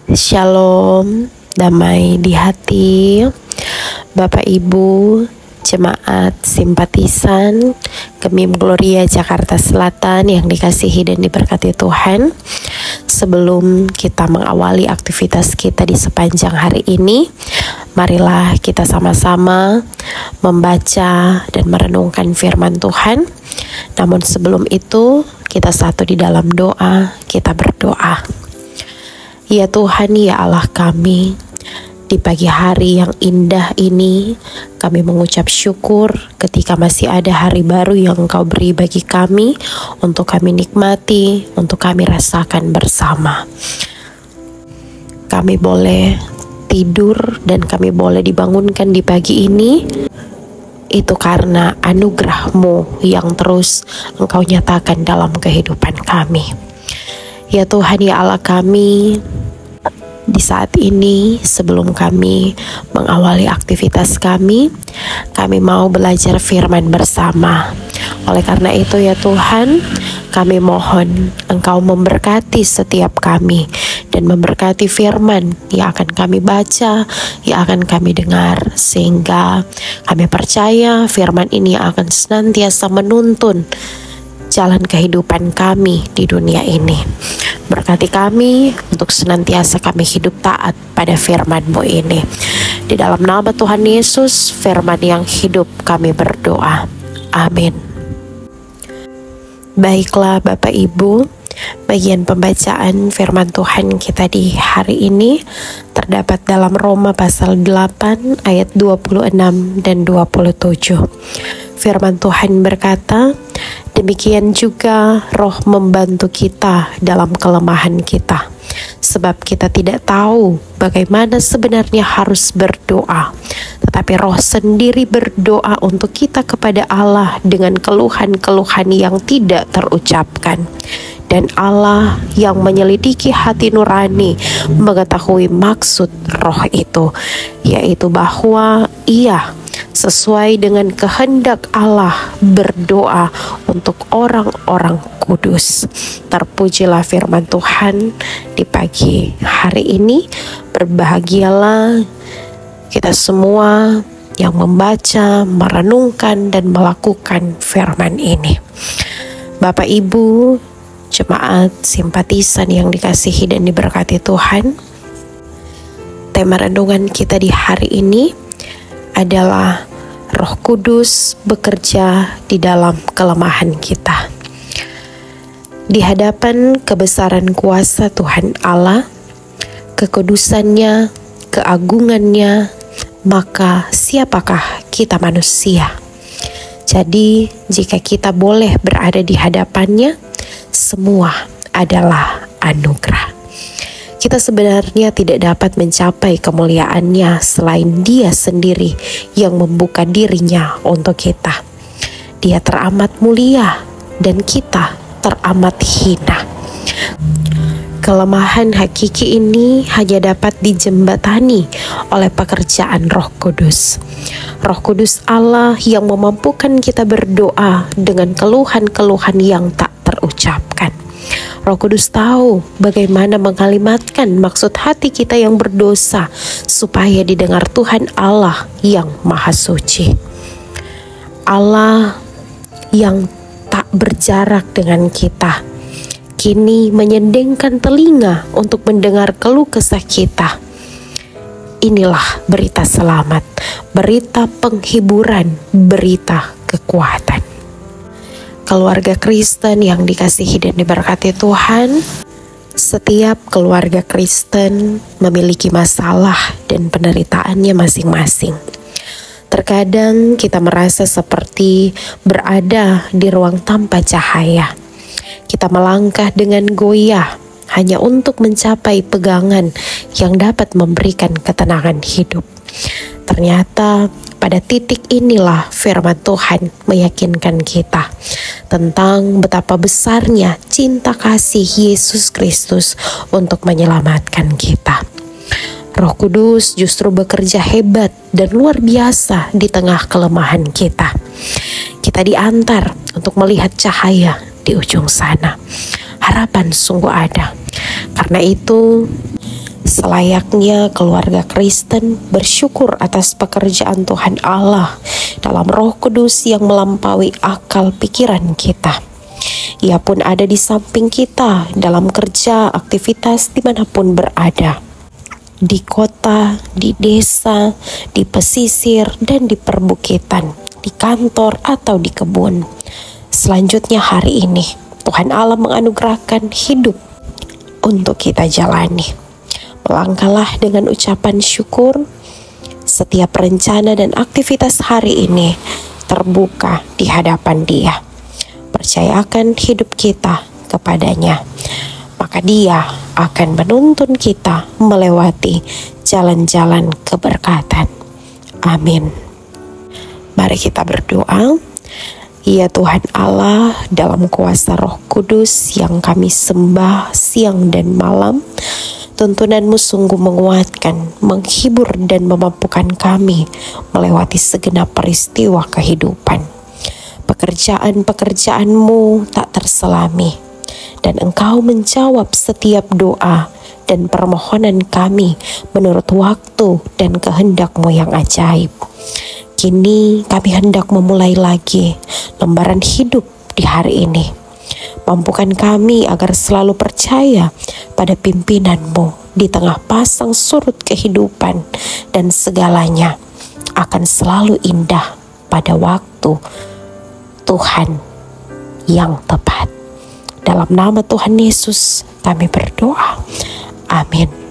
Shalom, damai di hati, Bapak Ibu, jemaat simpatisan Gemim Gloria Jakarta Selatan yang dikasihi dan diberkati Tuhan. Sebelum kita mengawali aktivitas kita di sepanjang hari ini, marilah kita sama-sama membaca dan merenungkan firman Tuhan. Namun sebelum itu, kita satu di dalam doa, kita berdoa. Ya Tuhan, ya Allah kami, di pagi hari yang indah ini, kami mengucap syukur ketika masih ada hari baru yang Engkau beri bagi kami, untuk kami nikmati, untuk kami rasakan bersama. Kami boleh tidur dan kami boleh dibangunkan di pagi ini, itu karena anugerah-Mu yang terus Engkau nyatakan dalam kehidupan kami. Ya Tuhan, ya Allah kami, di saat ini sebelum kami mengawali aktivitas kami mau belajar firman bersama. Oleh karena itu ya Tuhan, kami mohon Engkau memberkati setiap kami dan memberkati firman yang akan kami baca, yang akan kami dengar, sehingga kami percaya firman ini akan senantiasa menuntun jalan kehidupan kami di dunia ini. Berkati kami untuk senantiasa kami hidup taat pada firman-Mu ini. Di dalam nama Tuhan Yesus, firman yang hidup, kami berdoa. Amin. Baiklah Bapak Ibu, bagian pembacaan firman Tuhan kita di hari ini terdapat dalam Roma pasal 8 ayat 26 dan 27. Firman Tuhan berkata, demikian juga Roh membantu kita dalam kelemahan kita, sebab kita tidak tahu bagaimana sebenarnya harus berdoa, tetapi Roh sendiri berdoa untuk kita kepada Allah dengan keluhan-keluhan yang tidak terucapkan. Dan Allah yang menyelidiki hati nurani mengetahui maksud Roh itu, yaitu bahwa Ia sesuai dengan kehendak Allah berdoa untuk orang-orang kudus. Terpujilah firman Tuhan di pagi hari ini. Berbahagialah kita semua yang membaca, merenungkan, dan melakukan firman ini. Bapak Ibu, jemaat simpatisan yang dikasihi dan diberkati Tuhan, tema renungan kita di hari ini adalah Roh Kudus bekerja di dalam kelemahan kita. Di hadapan kebesaran kuasa Tuhan Allah, kekudusannya, keagungannya, maka siapakah kita manusia? Jadi jika kita boleh berada di hadapannya, semua adalah anugerah. Kita sebenarnya tidak dapat mencapai kemuliaannya selain Dia sendiri yang membuka dirinya untuk kita. Dia teramat mulia dan kita teramat hina. Kelemahan hakiki ini hanya dapat dijembatani oleh pekerjaan Roh Kudus. Roh Kudus Allah yang memampukan kita berdoa dengan keluhan-keluhan yang tak terucapkan. Roh Kudus tahu bagaimana mengkalimatkan maksud hati kita yang berdosa supaya didengar Tuhan Allah yang Maha Suci. Allah yang tak berjarak dengan kita kini menyendengkan telinga untuk mendengar keluh kesah kita. Inilah berita selamat, berita penghiburan, berita kekuatan. Keluarga Kristen yang dikasihi dan diberkati Tuhan, setiap keluarga Kristen memiliki masalah dan penderitaannya masing-masing. Terkadang kita merasa seperti berada di ruang tanpa cahaya. Kita melangkah dengan goyah hanya untuk mencapai pegangan yang dapat memberikan ketenangan hidup. Ternyata pada titik inilah firman Tuhan meyakinkan kita tentang betapa besarnya cinta kasih Yesus Kristus untuk menyelamatkan kita. Roh Kudus justru bekerja hebat dan luar biasa di tengah kelemahan kita. Kita diantar untuk melihat cahaya di ujung sana. Harapan sungguh ada. Karena itu, Selayaknya keluarga Kristen bersyukur atas pekerjaan Tuhan Allah dalam Roh Kudus yang melampaui akal pikiran kita. Ia pun ada di samping kita dalam kerja, aktivitas dimanapun berada. Di kota, di desa, di pesisir, dan di perbukitan, di kantor atau di kebun. Selanjutnya hari ini, Tuhan Allah menganugerahkan hidup untuk kita jalani. Melangkahlah dengan ucapan syukur. Setiap rencana dan aktivitas hari ini terbuka di hadapan Dia. Percayakan hidup kita kepadanya, maka Dia akan menuntun kita melewati jalan-jalan keberkatan. Amin. Mari kita berdoa. Ya Tuhan Allah, dalam kuasa Roh Kudus yang kami sembah siang dan malam, tuntunan-Mu sungguh menguatkan, menghibur dan memampukan kami melewati segenap peristiwa kehidupan. Pekerjaan-pekerjaan-Mu tak terselami, dan Engkau menjawab setiap doa dan permohonan kami menurut waktu dan kehendak-Mu yang ajaib. Kini kami hendak memulai lagi lembaran hidup di hari ini. Mampukan kami agar selalu percaya pada pimpinan-Mu di tengah pasang surut kehidupan, dan segalanya akan selalu indah pada waktu Tuhan yang tepat. Dalam nama Tuhan Yesus kami berdoa. Amin.